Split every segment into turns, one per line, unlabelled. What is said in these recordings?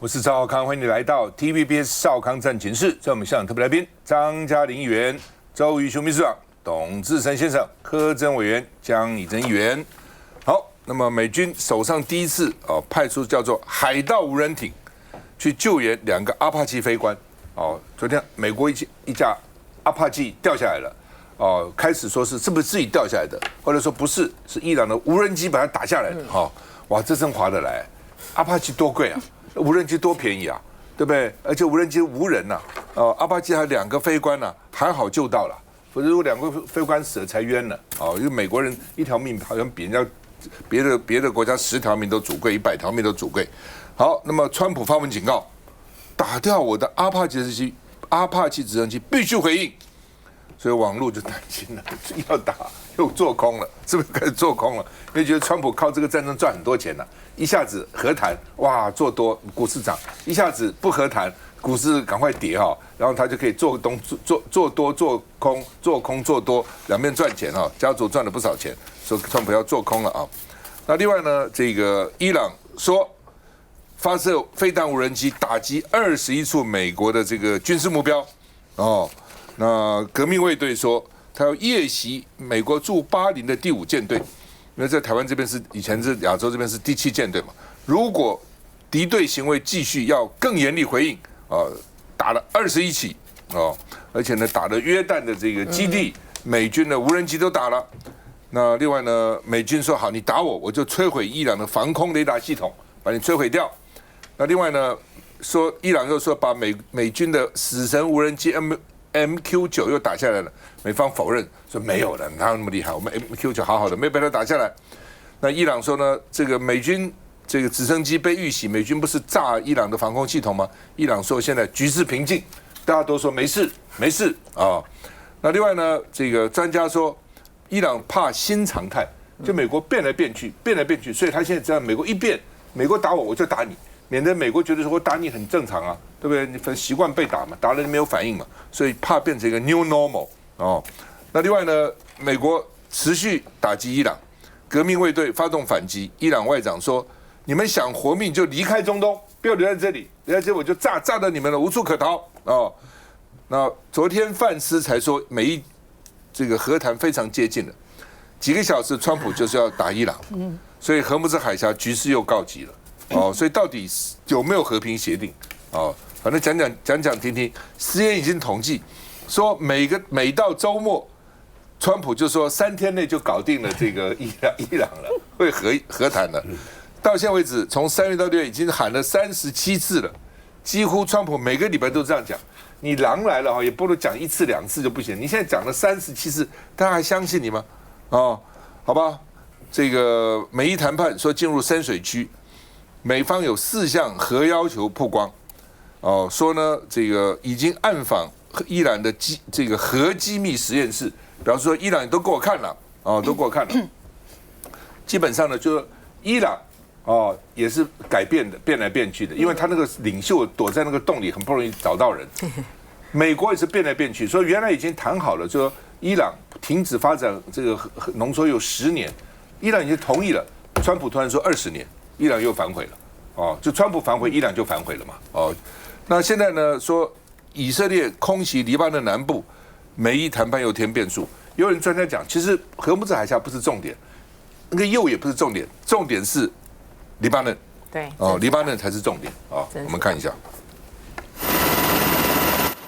是趙少康，歡迎你來到 TVBS 少康戰情室。在我們現場特別來賓，張嘉玲議員、周瑜修秘書長、董志成先生、柯貞委員、江以真議員。好，那麼美軍手上第一次派出叫做海盜無人艇去救援2個阿帕奇飛官。昨天美國一架阿帕奇掉下來了。開始說是不是自己掉下來的，或者說不是，是伊朗的無人機把它打下來的。哇，這真划得來。阿帕奇多貴啊！無人機多便宜啊，對不對？而且無人機無人吶，阿帕奇還2個飛官呢，還好救到了，否則如果2個飛官死了才冤呢。因為美國人1條命好像比人家別的國家10條命都主貴，100條命都主貴。好，那麼川普發文警告，打掉我的阿帕奇直升機必須回應，所以網絡就擔心了，要打又做空了，是不是開始做空了？因為覺得川普靠這個戰爭賺很多錢了。一下子和談，哇，做多股市漲；一下子不和談，股市趕快跌哈，然後他就可以做多、做空、做空、做多，两边賺錢哈，家族賺了不少錢，所以川普要做空了啊。那另外呢，這個伊朗說發射飛彈無人機打擊21處美國的這個軍事目標哦。那革命衛隊說他要夜襲美國駐巴林的第5艦隊。因為在台灣這邊是以前是亞洲這邊是第7艦隊嘛，如果敵對行為繼續，要更嚴厲回應打了21起而且呢打了約旦的這個基地，美軍的無人機都打了。那另外呢，美軍說好，你打我就摧毀伊朗的防空雷達系統，把你摧毀掉。那另外呢，說伊朗又說把美軍的死神無人機 MQ9 又打下來了，美方否認說沒有了，哪有那麼厲害？我們 MQ9 好好的，沒被他打下來。那伊朗說呢，這個美軍這個直升機被遇襲，美軍不是炸伊朗的防空系統嗎？伊朗說現在局勢平靜，大家都說沒事啊。那另外呢，這個專家說，伊朗怕新常態，就美國變來變去，所以他現在只要美國一變，美國打我就打你。免得美國覺得說我打你很正常啊，對不对？你習慣被打嘛，打了你沒有反應嘛，所以怕變成一個 new normal 那另外呢，美國持續打擊伊朗，革命衛隊發動反擊。伊朗外長說：“你們想活命就離開中東，不要留在這裡，留在這裡我就炸到你們了，無處可逃那昨天范斯才說，這個和談非常接近了，幾個小時，川普就是要打伊朗，所以荷姆茲海峽局勢又告急了。所以到底有沒有和平協定？反正講聽聽。CNN已經統計說，每到週末，川普就說3天內就搞定了這個伊朗了，會和談了。到現在為止，從3月到6月已經喊了37次了，幾乎川普每個禮拜都這樣講。你狼來了也不如講1次2次就不行。你現在講了37次，大家還相信你嗎？好吧，這個美伊談判說進入深水區。美方有4項核要求曝光，說呢，這個已經暗訪伊朗的這個核機密實驗室，比方說伊朗都給我看了，都給我看了。基本上呢，就是伊朗也是改變的，變來變去的，因為他那個領袖躲在那個洞裡，很不容易找到人。美國也是變來變去，所以原來已經談好了，說伊朗停止發展這個濃縮鈾10年，伊朗已經同意了，川普突然說20年。伊朗又反悔了，就川普反悔，伊朗就反悔了嘛，那現在呢，說以色列空襲黎巴嫩南部，美伊談判又添變數。有人專家講，其實荷姆茲海峽不是重點，那個鈾也不是重點，重點是黎巴嫩，
對，
黎巴嫩才是重點我們看一下。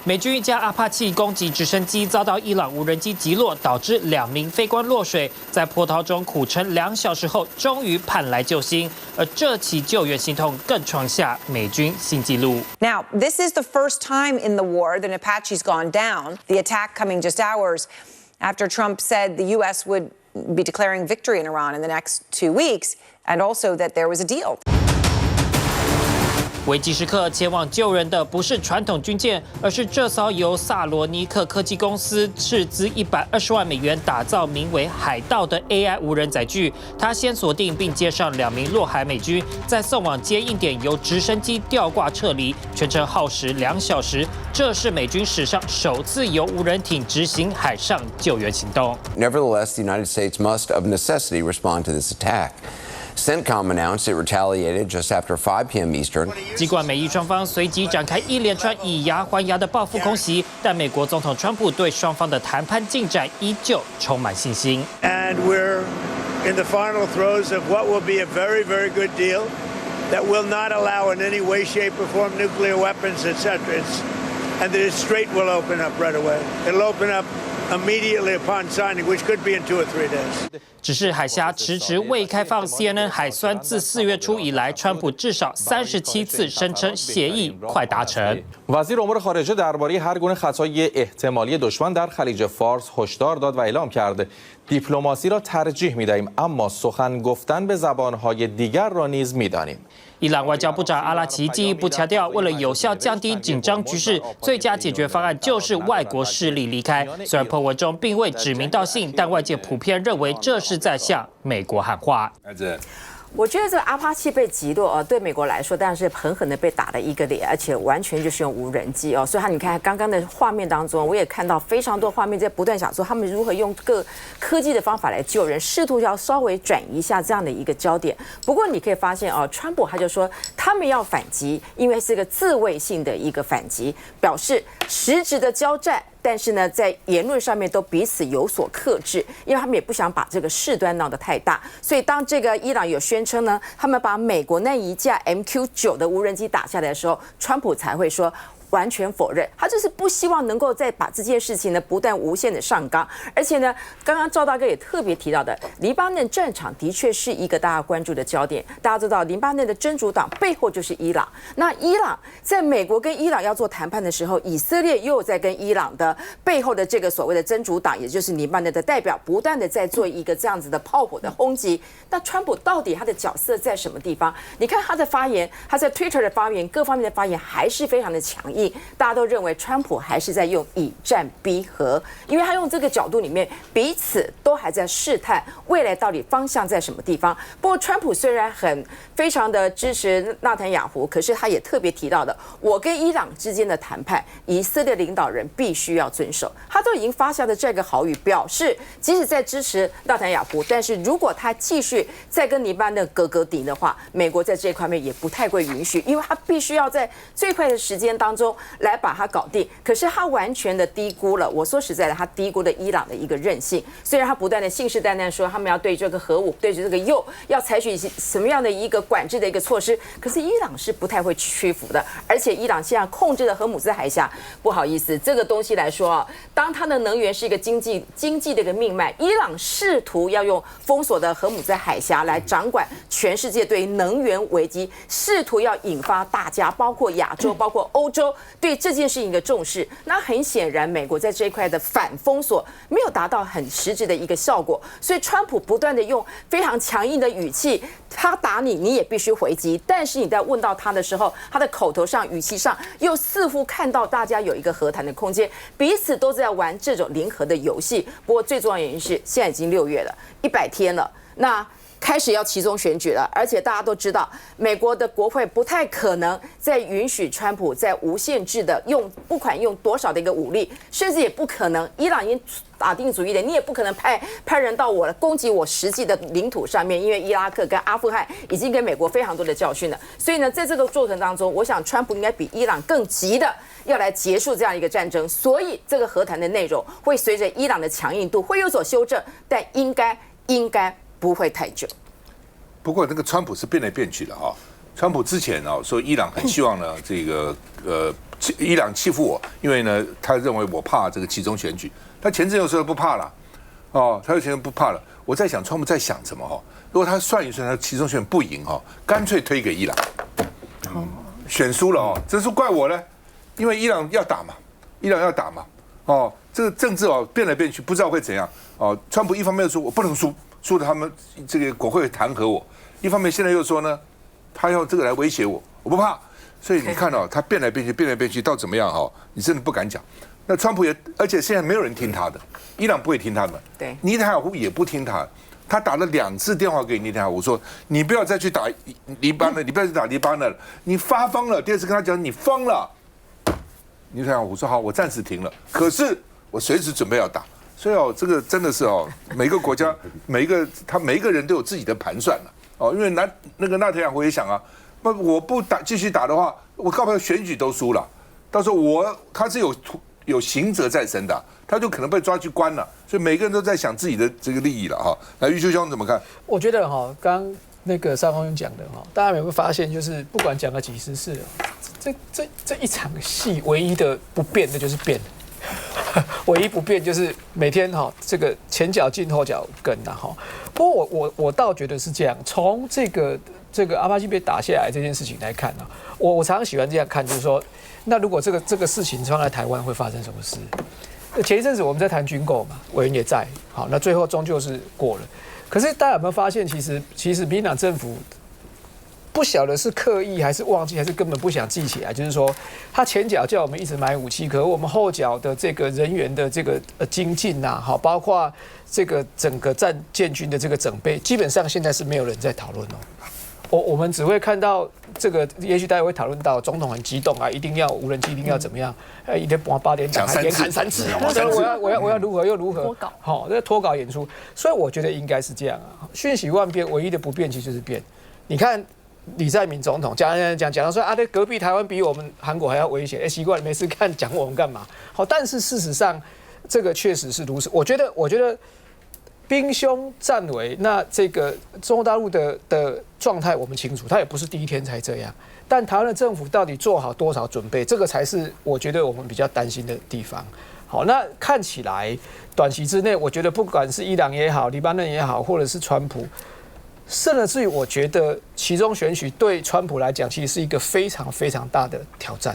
美軍一架阿帕奇攻擊直升機遭到伊朗無人機擊落，導致2名飛官落水，在波濤中苦撐2小時後，終於盼來救星。而這起救援行動更創下美軍新紀錄。
Now, this is the first time in the war that an Apache's gone down. The attack coming just hours after Trump said the U.S. would be declaring victory in Iran in the next 2 weeks, and also that there was a deal.
危急時刻前往救人的不是傳統軍艦，而是這艘由薩羅尼克科技公司斥資120萬美元打造、名為“海盜”的 AI 無人載具。它先鎖定並接上2名落海美軍，再送往接應點，由直升機吊掛撤離，全程耗時2小時。這是美軍史上首次由無人艇執行海上救援行動。
Nevertheless, the United States must, of necessity, respond to this attack. CENTCOM announced it retaliated just after 5 p.m. Eastern.
儘管美伊雙方隨即展開一連串以牙還牙的報復空襲，但美國總統川普對雙方的談判進展依舊充滿信心。
And we're in the final throes of what will be a very, very good deal that will not allow in any way, shape, or form nuclear weapons, etc. And the Strait will open up right away. It'll open up immediately upon signing, which could be in 2 or 3 days.
只是海峽遲遲未開放 CNN 海酸自4月初以來，川普至少37次聲稱協議快達成。
وزیر امور خارجه درباره هر گونه خطای احتمالی دشمن در خلیج فارس هشدار داد و اعلام کرد دیپلماسی را ترجیح می‌دهیم اما سخن گفتن به زبان‌های دیگر را نیز می‌دانیم。
伊朗外交部長阿拉奇進一步強調，為了有效降低緊張局勢，最佳解決方案就是外國勢力離開。雖然 po 文中並未指名道姓，但外界普遍認為這是在向美國喊話。
我覺得這個阿帕契被擊落對美國來說當然是狠狠的被打了一個臉，而且完全就是用無人機所以你看剛剛的畫面當中，我也看到非常多畫面在不斷想說他們如何用各科技的方法來救人，試圖要稍微轉移一下這樣的一個焦點。不過你可以發現川普他就說他們要反擊，因為是個自衛性的一個反擊，表示實質的交戰。但是呢，在言論上面都彼此有所克制，因為他們也不想把這個事端鬧得太大。所以當這個伊朗有宣稱呢，他們把美國那一架 MQ-9的無人機打下來的時候，川普才會說完全否認，他就是不希望能夠再把這件事情呢不斷無限的上綱。而且呢，剛剛趙大哥也特別提到的，黎巴嫩戰場的確是一個大家關注的焦點。大家知道，黎巴嫩的真主黨背後就是伊朗。那伊朗在美國跟伊朗要做談判的時候，以色列又在跟伊朗的背後的這個所謂的真主黨，也就是黎巴嫩的代表，不斷的在做一個這樣子的炮火的轟擊。那川普到底他的角色在什麼地方？你看他的發言，他在 Twitter 的發言，各方面的發言還是非常的強硬。大家都認為川普還是在用以戰逼和，因為他用這個角度裡面，彼此都還在試探未來到底方向在什麼地方。不過川普雖然非常的支持納坦雅胡，可是他也特別提到的，我跟伊朗之間的談判，以色列領導人必須要遵守。他都已經發下的這個豪語，表示即使在支持納坦雅胡，但是如果他繼續再跟黎巴嫩格格敵的話，美國在這一塊面也不太會允許，因為他必須要在最快的時間當中來把它搞定。可是他完全的低估了，我說實在的，他低估了伊朗的一個韌性。雖然他不斷的信誓旦旦說他們要對這個核武，對這個鈾要採取什麼樣的一個管制的一個措施，可是伊朗是不太會屈服的。而且伊朗現在控制了荷姆茲海峽，不好意思，這個東西來說當它的能源是一個經濟的一個命脈，伊朗試圖要用封鎖的荷姆茲海峽來掌管全世界對於能源危機，試圖要引發大家，包括亞洲，包括歐洲對這件事情的重視。那很顯然，美國在這一塊的反封鎖沒有達到很實質的一個效果，所以川普不斷的用非常強硬的語氣，他打你，你也必須回擊。但是你在問到他的時候，他的口頭上、語氣上又似乎看到大家有一個和談的空間，彼此都在玩這種零和的遊戲。不過最重要的原因是，現在已經6月了，100天了，那開始要期中選舉了，而且大家都知道，美國的國會不太可能再允許川普在無限制的不管用多少的一個武力，甚至也不可能，伊朗已經打定主意的，你也不可能派人到我攻擊我實際的領土上面，因為伊拉克跟阿富汗已經給美國非常多的教訓了。所以呢，在這個過程當中，我想川普應該比伊朗更急的要來結束這樣一個戰爭，所以這個和談的內容會隨着伊朗的強硬度會有所修正，但應該不會太久。
不過那個川普是變來變去的啊。川普之前說伊朗很希望呢，這個伊朗欺負我，因為呢他認為我怕這個期中選舉。他前陣又說不怕了，他又前陣不怕了。我在想川普在想什麼如果他算一算，他期中選不贏乾脆推給伊朗，選輸了這是怪我呢，因為伊朗要打嘛，這個政治變來變去，不知道會怎樣川普一方面說我不能輸。說的他們這個國會彈劾我，一方面現在又說呢，他要這個來威脅我，我不怕。所以你看他變來變去，到怎麼樣你真的不敢講。那川普也，而且現在沒有人聽他的，伊朗不會聽他的，
對，
尼坦雅胡也不聽他。他打了2次電話給尼坦雅胡說，你不要再去打黎巴嫩，你不要去打黎巴嫩了，你發瘋了。第二次跟他講你瘋了，尼坦雅胡說好，我暫時停了，可是我隨時準備要打。所以這個真的是每個國家每一個人都有自己的盤算了哦，因為那個納坦雅胡也想啊，我不繼續打的話，我搞不好選舉都輸了，到時候他是有刑責在身的，他就可能被抓去關了，所以每個人都在想自己的這個利益了哈。來，玉秋兄怎麼看？
我覺得哈，剛那個邵康兄講的哈，大家有沒有發現，就是不管講了幾十次，這一場戲唯一的不變的就是變。唯一不變就是每天哈，這個前腳進後腳跟吶哈。不過我倒覺得是這樣，從這個阿帕契被打下來這件事情來看呢，我常常喜歡這樣看，就是說，那如果這個事情放在台灣會發生什麼事？前一陣子我們在談軍購嘛，委員也在，好，那最後終究是過了。可是大家有沒有發現，其實民進黨政府不曉得是刻意還是忘記，還是根本不想記起來。就是說，他前腳叫我們一直買武器，可是我們後腳的這個人員的這個精進吶，好，包括這個整個戰建軍的這個整備，基本上現在是沒有人在討論哦。我們只會看到這個，也許大家會討論到總統很激動啊，一定要無人機，一定要怎麼樣？一天8點講，還連喊3次，我要如何又如何？好，這脫稿演出，所以我覺得應該是這樣啊。瞬息萬變，唯一的不變其實就是變。你看。李在明總統講到說啊，這隔壁台灣比我們韓國還要危險，習慣沒事幹講我們幹嘛？好，但是事實上這個確實是如此。我覺得兵凶戰危，那這個中國大陸的狀態我們清楚，他也不是第一天才這樣。但台灣的政府到底做好多少準備，這個才是我覺得我們比較擔心的地方。好，那看起來短期之內，我覺得不管是伊朗也好，黎巴嫩也好，或者是川普。甚至於，我覺得期中選舉對川普來講，其實是一個非常非常大的挑戰。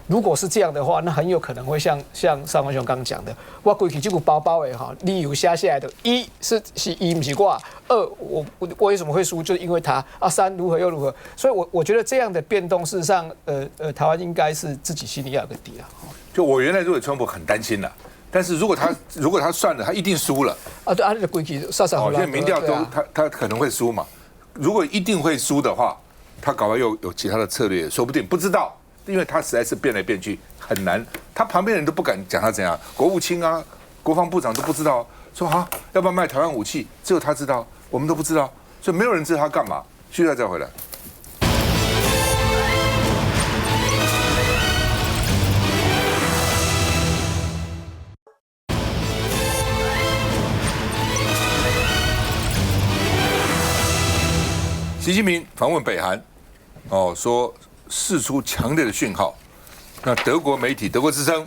如果是這樣的話，那很有可能會像邵文雄剛剛講的，我規矩這個包包的哈，理由下來的，一是一不是我，二我為什麼會輸，就是因為他啊，三如何又如何。所以我覺得這樣的變動，事實上，台灣應該是自己心裡要有個底了。
就我原來對川普很擔心了。但是如果他算了，他一定輸了
啊！对，他的規矩稍稍。
现在民調都他可能會輸嘛。如果一定會輸的話，他搞完又有其他的策略，說不定不知道，因為他實在是變來變去很難。他旁邊人都不敢講他怎樣，國務卿啊、國防部長都不知道，說啊要不要賣台灣武器，只有他知道，我們都不知道，所以沒有人知道他幹嘛。現在再回來。習近平訪問北韓，說釋出強烈的訊號。那德國媒體德國之聲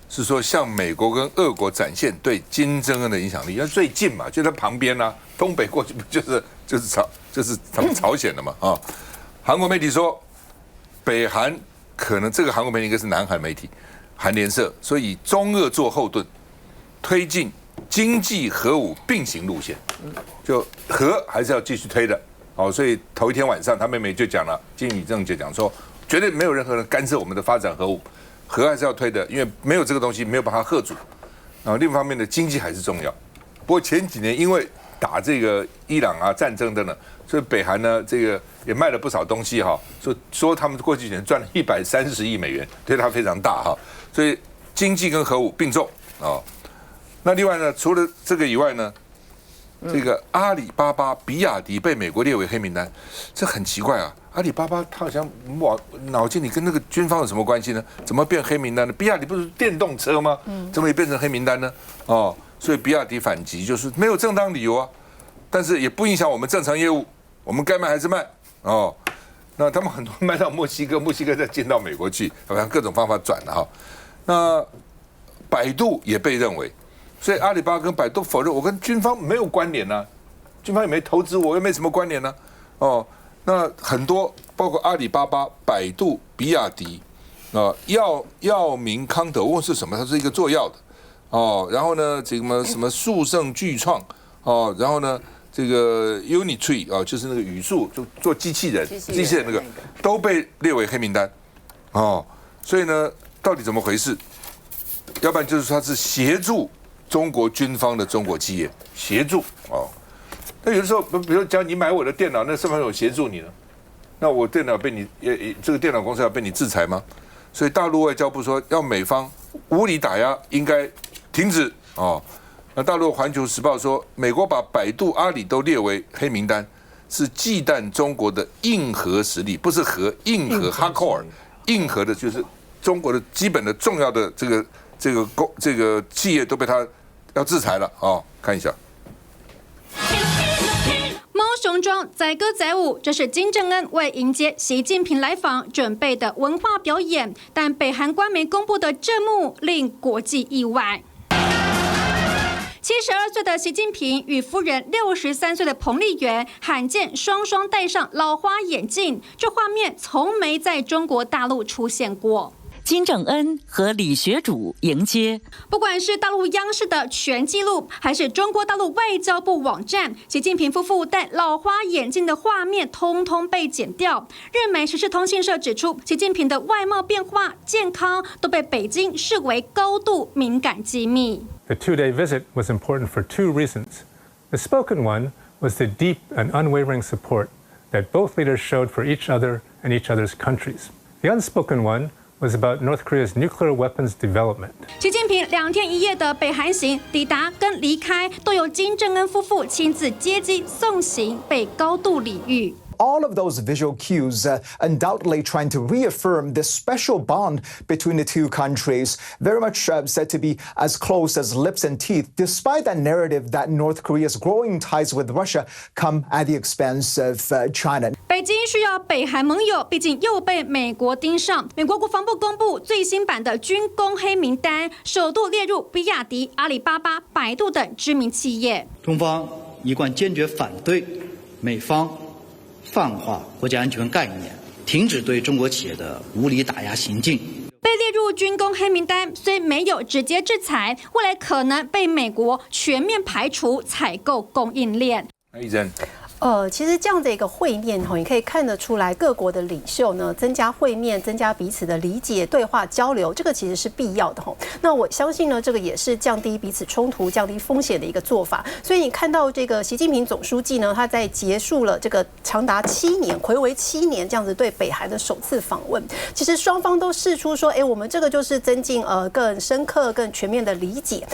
是說向美國跟俄國展現對金正恩的影響力，因為最近嘛，就在旁邊啊，東北過去不就是朝鮮了嘛啊。韓國媒體說，北韓可能這個韓國媒體應該是南韓媒體，韓聯社，所以以中俄做後盾，推進經濟核武並行路線，就核還是要繼續推的。所以頭一天晚上，他妹妹就講了，金宇正就講說，絕對沒有任何人干涉我們的發展核武，核還是要推的，因為沒有這個東西，沒有把它嚇阻。然後另一方面的經濟還是重要。不過前幾年因為打這個伊朗啊戰爭的呢，所以北韓呢這個也賣了不少東西哈，說他們過去幾年賺了130億美元，對它非常大哈。所以經濟跟核武並重啊。那另外呢，除了這個以外呢，這個阿里巴巴、比亞迪被美國列為黑名單，這很奇怪啊！阿里巴巴他好像腦筋裡跟那個軍方有什麼關係呢？怎麼變黑名單呢？比亞迪不是電動車嗎？怎麼也變成黑名單呢？所以比亞迪反擊就是沒有正當理由啊，但是也不影響我們正常業務，我們該賣還是賣哦。那他們很多賣到墨西哥，墨西哥再進到美國去，好像各種方法轉了哈。那百度也被認為。所以阿里巴巴跟百度否認，我跟軍方沒有關聯啊，軍方也沒投資我，又沒什麼關聯呢。那很多包括阿里巴巴、百度、比亞迪，藥明康德，問是什麼？它是一個做藥的，然後呢，這個什麼數盛巨創，然後呢，這個 Unitree 就是那個語數，就做機器人那個，都被列為黑名單，所以呢，到底怎麼回事？要不然就是說它是協助中國軍方的中國企業協助那有的時候，比如講你買我的電腦，那是不是有協助你呢？那我電腦被你這個電腦公司要被你制裁嗎？所以大陸外交部說要美方無理打壓，應該停止那大陸環球時報說，美國把百度、阿里都列為黑名單，是忌憚中國的硬核實力，不是硬核 hardcore， 硬核的就是中國的基本的重要的這個企業都被他要制裁了哦，看一下。
貓熊裝載歌載舞，這是金正恩為迎接習近平來訪準備的文化表演。但北韓官媒公布的這幕令國際意外。72歲的習近平與夫人63歲的彭麗媛罕見雙雙戴上老花眼鏡，這畫面從沒在中國大陸出現過。
金正恩和李學儒迎接。
不管是大陸央視的全紀錄，還是中國大陸外交部網站，習近平夫婦戴老花眼鏡的畫面通通被剪掉。日媒時事通訊社指出，習近平的外貌變化、健康都被北京視為高度敏感機密。
The two-day visit was important for two reasons. The spoken one was the deep and unwavering support that both leaders showed for each other and each other's countries. The unspoken one was about North Korea's nuclear weapons development.
習近平2天1夜的北韓行，抵達跟離開都由金正恩夫婦親自接機送行，被高度禮遇。
All of those visual cues undoubtedly trying to reaffirm this special bond between the two countries, very much said to be as close as lips and teeth, despite that narrative that North Korea's growing ties with Russia come at the expense of China.
北京需要北韓盟友，畢竟又被美國盯上。美國國防部公布最新版的軍工黑名單，首度列入比亞迪、阿里巴巴、百度等知名企業。
中方一貫堅決反對美方泛化國家安全概念，停止對中國企業的無理打壓行徑。
被列入軍工黑名單，雖沒有直接制裁，未來可能被美國全面排除採購供應鏈。
其實這樣的一個會面哈，你可以看得出來，各國的領袖呢，增加會面，增加彼此的理解、對話、交流，這個其實是必要的哈。那我相信呢，這個也是降低彼此衝突、降低風險的一個做法。所以你看到這個習近平總書記呢，他在結束了這個長達7年、睽違7年這樣子對北韓的首次訪問，其實雙方都釋出說，我們這個就是增進更深刻、更全面的理解，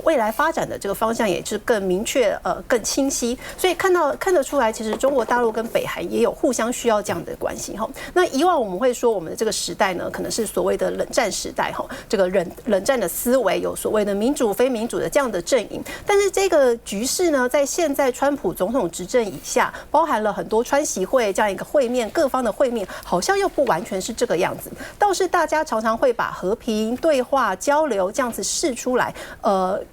未來發展的這個方向也是更明確、更清晰。所以看得出來。其實中國大陸跟北韓也有互相需要這樣的關係哈。那以往我們會說我們的這個時代呢，可能是所謂的冷戰時代哈，這個冷戰的思維有所謂的民主非民主的這樣的陣營。但是這個局勢呢，在現在川普總統執政以下，包含了很多川習會這樣一個會面，各方的會面好像又不完全是這個樣子。倒是大家常常會把和平對話交流這樣子釋出來。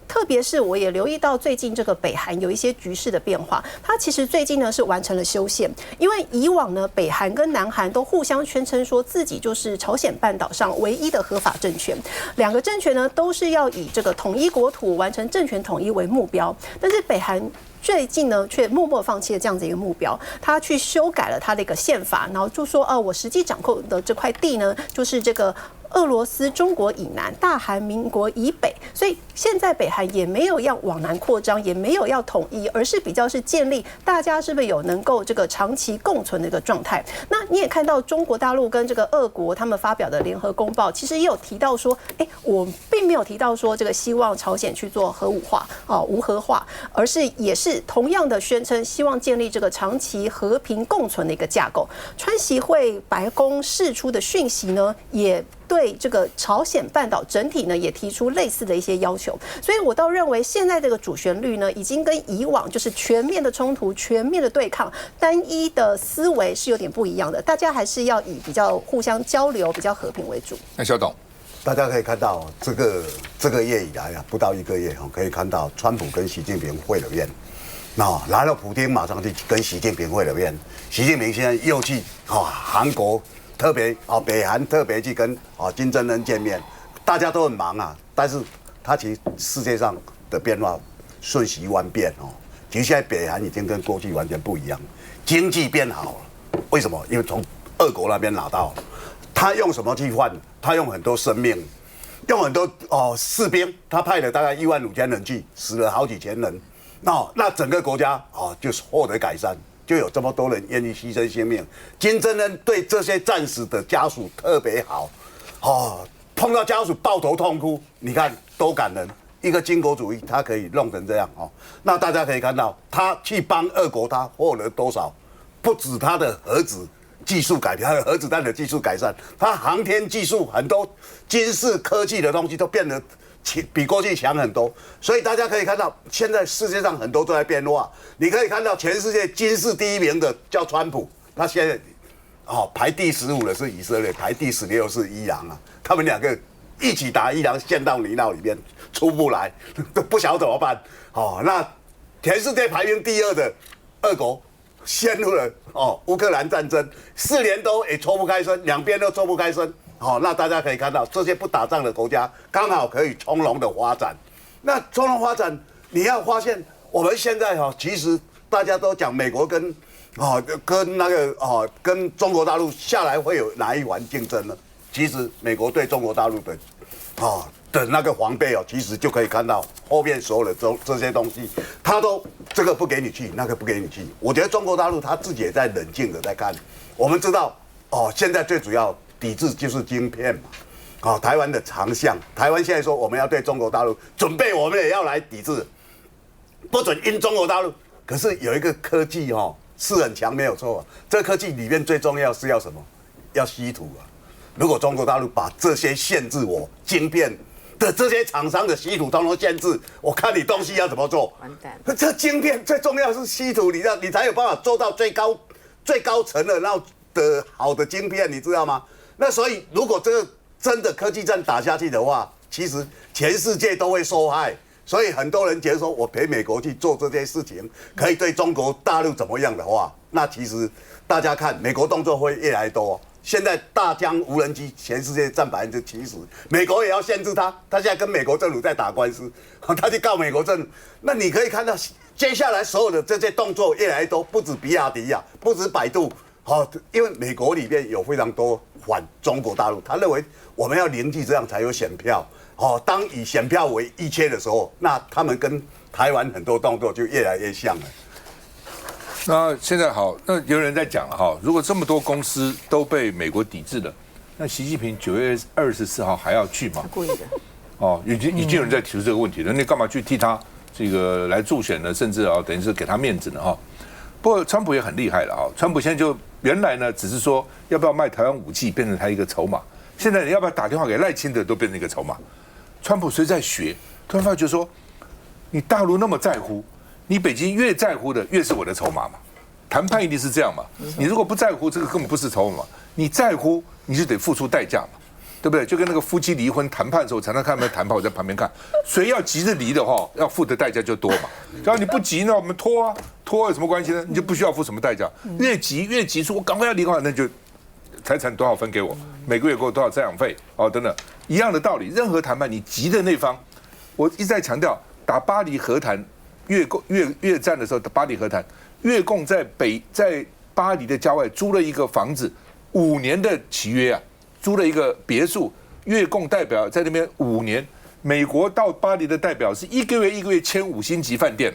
特別是我也留意到最近這個北韓有一些局勢的變化，它其實最近呢是完成了修憲，因為以往呢北韓跟南韓都互相宣稱說自己就是朝鮮半島上唯一的合法政權，兩個政權呢都是要以這個統一國土、完成政權統一為目標，但是北韓最近呢卻默默放棄了這樣子一個目標，他去修改了他的一個憲法，然後就說我實際掌控的這塊地呢就是這個俄羅斯中國以南、大韓民國以北，所以現在北韓也沒有要往南擴張，也沒有要統一，而是比較是建立大家是不是有能夠這個長期共存的一個狀態。那你也看到中國大陸跟這個俄國他們發表的聯合公報，其實也有提到說，我並沒有提到說這個希望朝鮮去做核武化無核化，而是也是同樣的宣稱希望建立這個長期和平共存的一個架構。川習會白宮釋出的訊息呢，也對這個朝鮮半島整體呢也提出類似的一些要求，所以我倒認為現在這個主旋律呢，已經跟以往就是全面的衝突、全面的對抗、單一的思維是有點不一樣的。大家還是要以比較互相交流、比較和平為主。
那小董，
大家可以看到這個月以來不到1個月可以看到川普跟習近平會了面，那來了普丁馬上就跟習近平會了面，習近平現在又去韓國。特別北韓特別去跟金正恩見面，大家都很忙啊。但是他其實世界上的變化瞬息萬變哦。其實現在北韓已經跟過去完全不一樣，經濟變好了。為什麼？因為從俄國那邊拿到，他用什麼去換？他用很多生命，用很多士兵，他派了大概15000人去，死了好幾千人。那整個國家就是獲得改善。就有這麼多人願意犧牲性命，金正恩對這些戰死的家屬特別好，碰到家屬抱頭痛哭，你看多感人。一個軍國主義，他可以弄成這樣那大家可以看到，他去幫俄國，他獲得多少不止它的核子技術改變，它的核子彈的技術改善，它航天技術很多軍事科技的東西都變得比過去強很多。所以大家可以看到，現在世界上很多都在變化。你可以看到全世界軍事第一名的叫川普，他現在排第15的是以色列，排第16是伊朗啊，他們兩個一起打伊朗，陷到泥淖裡面出不來，都不曉得怎麼辦。那全世界排名第2的俄國陷入了烏克蘭戰爭，4年都也抽不開身，兩邊都抽不開身。那大家可以看到，這些不打仗的國家剛好可以從容的發展。那從容發展，你要發現我們現在其實大家都講美國跟跟中國大陸下來會有哪一環競爭呢？其實美國對中國大陸的那個防備其實就可以看到後面所有的這些東西，他都這個不給你去，那個不給你去。我覺得中國大陸他自己也在冷靜的在看。我們知道現在最主要抵制就是晶片嘛，台灣的長項，台灣現在說我們要對中國大陸準備，我們也要來抵制，不准因中國大陸。可是有一個科技是很強，沒有錯。這個科技裡面最重要是要什麼？要稀土啊！如果中國大陸把這些限制我晶片的這些廠商的稀土通通限制，我看你東西要怎麼做？完蛋！這晶片最重要是稀土，你才有辦法做到最高層的好的晶片，你知道嗎？那所以如果這個真的科技戰打下去的話，其實全世界都會受害。所以很多人覺得說，我陪美國去做這些事情，可以對中國大陸怎麼樣的話，那其實大家看，美國動作會越來越多。現在大疆無人機全世界佔70%，美國也要限制它。他現在跟美國政府在打官司，他去告美國政府。那你可以看到，接下來所有的這些動作越來越多，不止比亞迪呀，不止百度，因為美國裡面有非常多反中國大陸，他認為我們要凝聚，這樣才有選票。當以選票為一切的時候，那他們跟台灣很多動作就越來越像了。
那現在好，那有人在講了如果這麼多公司都被美國抵制了，那習近平9月24號還要去嗎？
故意的。
已經有人在提出這個問題了，你幹嘛去替他這個來助選呢？甚至等於是給他面子呢不過川普也很厲害了川普現在就原來呢只是說要不要賣台灣武器變成他一個籌碼，現在你要不要打電話給賴清德都變成一個籌碼。川普雖在學，突然發覺說，你大陸那麼在乎，你北京越在乎的越是我的籌碼嘛。談判一定是這樣嘛。你如果不在乎，這個根本不是籌碼嘛。你在乎，你就得付出代價嘛，對不對？就跟那個夫妻離婚談判的時候，常常看他們談判，我在旁邊看，誰要急着離的話，要付的代價就多嘛。只要你不急呢，我們拖有什麼關係呢？你就不需要付什麼代價。越急說，我趕快要離的話，那就財產多少分給我，每個月給我多少贍養費等等，一樣的道理。任何談判，你急的那方，我一再強調，打巴黎和談，越戰的時候，巴黎和談，越共在巴黎的郊外租了一個房子，5年的契約租了一個別墅，越共代表在那邊5年，美國到巴黎的代表是一個月簽5星級飯店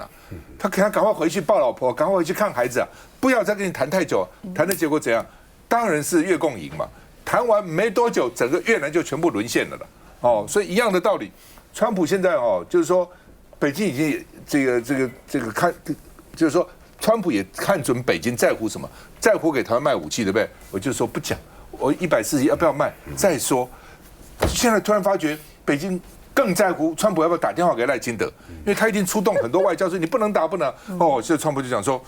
他趕快回去抱老婆，趕快回去看孩子不要再跟你談太久，談的結果怎樣？當然是越共贏嘛。談完沒多久，整個越南就全部淪陷了所以一樣的道理，川普現在就是說，北京已經這個看，就是說，川普也看準北京在乎什麼，在乎給台灣賣武器，對不對？我就說不講，我140億要不要賣再說。現在突然發覺北京更在乎川普要不要打電話給賴清德，因為他一定出動很多外交，說你不能打，不能。所以川普就講說，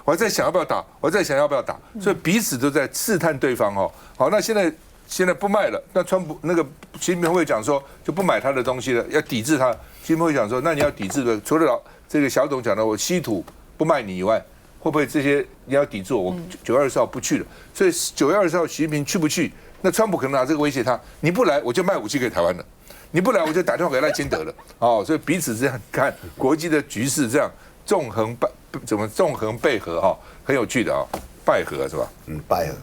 我還在想要不要打，我在想要不要打，所以彼此都在試探對方好，那現在不賣了，那川普那個習近平會講說就不買他的東西了，要抵制他。習近平會講說，那你要抵制的，除了這個小董講的我稀土不賣你以外，會不會這些你要抵制我？9月20號不去了，所以9月20號習近平去不去？那川普可能拿這個威脅他，你不來我就賣武器給台灣了。你不來，我就打電話給賴清德了。所以彼此這樣看國際的局勢，這樣縱橫捭闢很有趣的拜合是吧？
拜合。